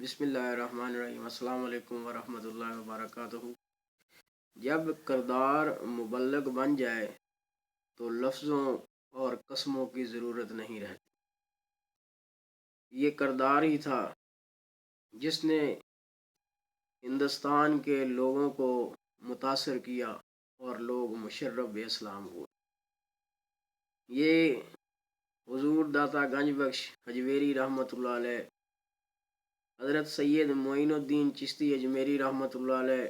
بسم اللہ الرحمن الرحیم۔ السلام علیکم ورحمۃ اللہ وبرکاتہ۔ جب کردار مبلغ بن جائے تو لفظوں اور قسموں کی ضرورت نہیں رہتی۔ یہ کردار ہی تھا جس نے ہندوستان کے لوگوں کو متاثر کیا اور لوگ مشرف اسلام ہوئے۔ یہ حضور داتا گنج بخش حجویری رحمۃ اللہ علیہ، حضرت سید معین الدین چشتی اجمیری رحمۃ اللہ علیہ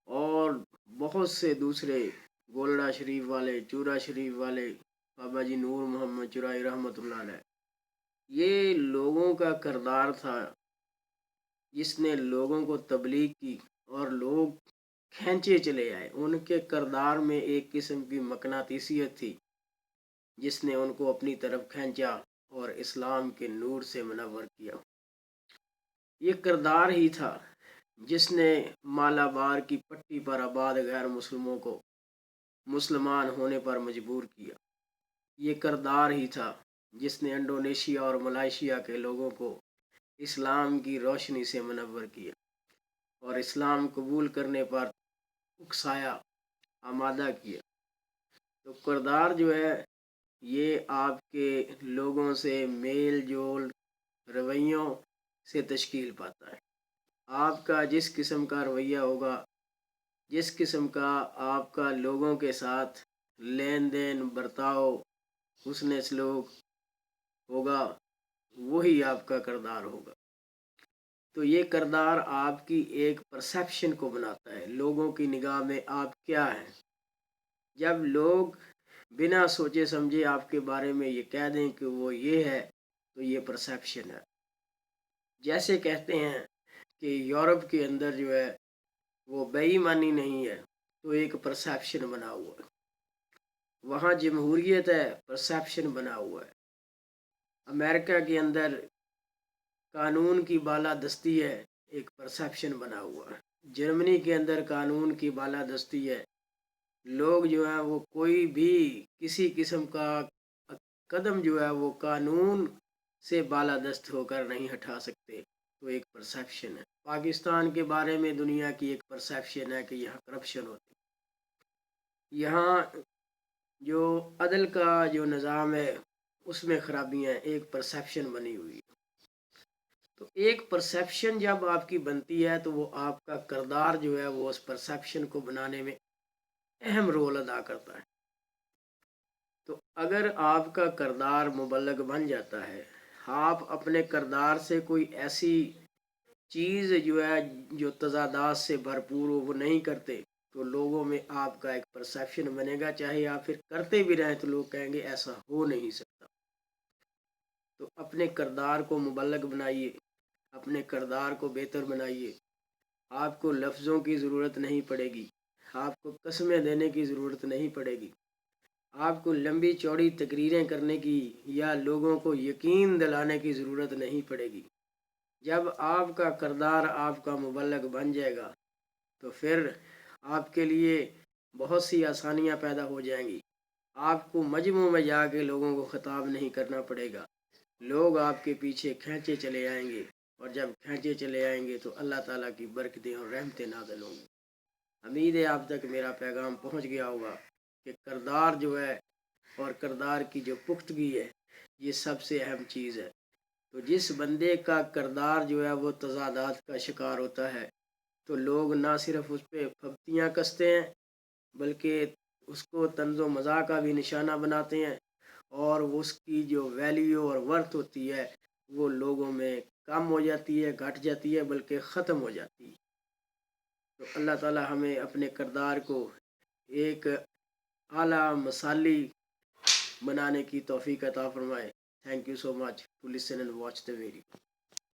اور بہت سے دوسرے، گولڑا شریف والے، چورا شریف والے، بابا جی نور محمد چرائی رحمۃ اللہ علیہ، یہ لوگوں کا کردار تھا جس نے لوگوں کو تبلیغ کی اور لوگ کھینچے چلے آئے۔ ان کے کردار میں ایک قسم کی مقناطیسیت تھی جس نے ان کو اپنی طرف کھینچا اور اسلام کے نور سے منور کیا۔ یہ کردار ہی تھا جس نے مالابار کی پٹی پر آباد غیر مسلموں کو مسلمان ہونے پر مجبور کیا۔ یہ کردار ہی تھا جس نے انڈونیشیا اور ملائیشیا کے لوگوں کو اسلام کی روشنی سے منور کیا اور اسلام قبول کرنے پر اکسایا، آمادہ کیا۔ تو کردار جو ہے یہ آپ کے لوگوں سے میل جول، رویوں سے تشکیل پاتا ہے۔ آپ کا جس قسم کا رویہ ہوگا، جس قسم کا آپ کا لوگوں کے ساتھ لین دین، برتاؤ، حسن سلوک ہوگا، وہی آپ کا کردار ہوگا۔ تو یہ کردار آپ کی ایک پرسیپشن کو بناتا ہے، لوگوں کی نگاہ میں آپ کیا ہیں۔ جب لوگ بنا سوچے سمجھے آپ کے بارے میں یہ کہہ دیں کہ وہ یہ ہے، تو یہ پرسیپشن ہے۔ جیسے کہتے ہیں کہ یورپ کے اندر جو ہے وہ بے ایمانی نہیں ہے، تو ایک پرسیپشن بنا ہوا ہے۔ وہاں جمہوریت ہے، پرسیپشن بنا ہوا ہے۔ امریکہ کے اندر قانون کی بالادستی ہے، ایک پرسیپشن بنا ہوا ہے۔ جرمنی کے اندر قانون کی بالادستی ہے۔ لوگ جو ہیں وہ کوئی بھی کسی قسم کا قدم جو ہے وہ قانون سے بالادست ہو کر نہیں ہٹا سکتے، تو ایک پرسیپشن ہے۔ پاکستان کے بارے میں دنیا کی ایک پرسیپشن ہے کہ یہاں کرپشن ہوتی ہے، یہاں جو عدل کا جو نظام ہے اس میں خرابیاں ہیں، ایک پرسیپشن بنی ہوئی ہے۔ تو ایک پرسیپشن جب آپ کی بنتی ہے تو وہ آپ کا کردار جو ہے وہ اس پرسیپشن کو بنانے میں اہم رول ادا کرتا ہے۔ تو اگر آپ کا کردار مبلغ بن جاتا ہے، آپ اپنے کردار سے کوئی ایسی چیز جو ہے جو تضادات سے بھرپور ہو وہ نہیں کرتے، تو لوگوں میں آپ کا ایک پرسیپشن بنے گا، چاہے آپ پھر کرتے بھی رہیں تو لوگ کہیں گے ایسا ہو نہیں سکتا۔ تو اپنے کردار کو مبلغ بنائیے، اپنے کردار کو بہتر بنائیے۔ آپ کو لفظوں کی ضرورت نہیں پڑے گی، آپ کو قسمیں دینے کی ضرورت نہیں پڑے گی، آپ کو لمبی چوڑی تقریریں کرنے کی یا لوگوں کو یقین دلانے کی ضرورت نہیں پڑے گی۔ جب آپ کا کردار آپ کا مبلغ بن جائے گا تو پھر آپ کے لیے بہت سی آسانیاں پیدا ہو جائیں گی۔ آپ کو مجمعوں میں جا کے لوگوں کو خطاب نہیں کرنا پڑے گا، لوگ آپ کے پیچھے کھینچے چلے آئیں گے، اور جب کھینچے چلے آئیں گے تو اللہ تعالیٰ کی برکتیں اور رحمتیں نازل ہوں گی۔ امید ہے آپ تک میرا پیغام پہنچ گیا ہوگا کہ کردار جو ہے اور کردار کی جو پختگی ہے یہ سب سے اہم چیز ہے۔ تو جس بندے کا کردار جو ہے وہ تضادات کا شکار ہوتا ہے تو لوگ نہ صرف اس پہ پھبتیاں کستے ہیں بلکہ اس کو طنز و مزاح کا بھی نشانہ بناتے ہیں، اور اس کی جو ویلیو اور ورتھ ہوتی ہے وہ لوگوں میں کم ہو جاتی ہے، گھٹ جاتی ہے، بلکہ ختم ہو جاتی ہے۔ تو اللہ تعالی ہمیں اپنے کردار کو ایک اعلیٰ مثالی بنانے کی توفیق عطا فرمائے۔ Thank you so much to listen and watch the video.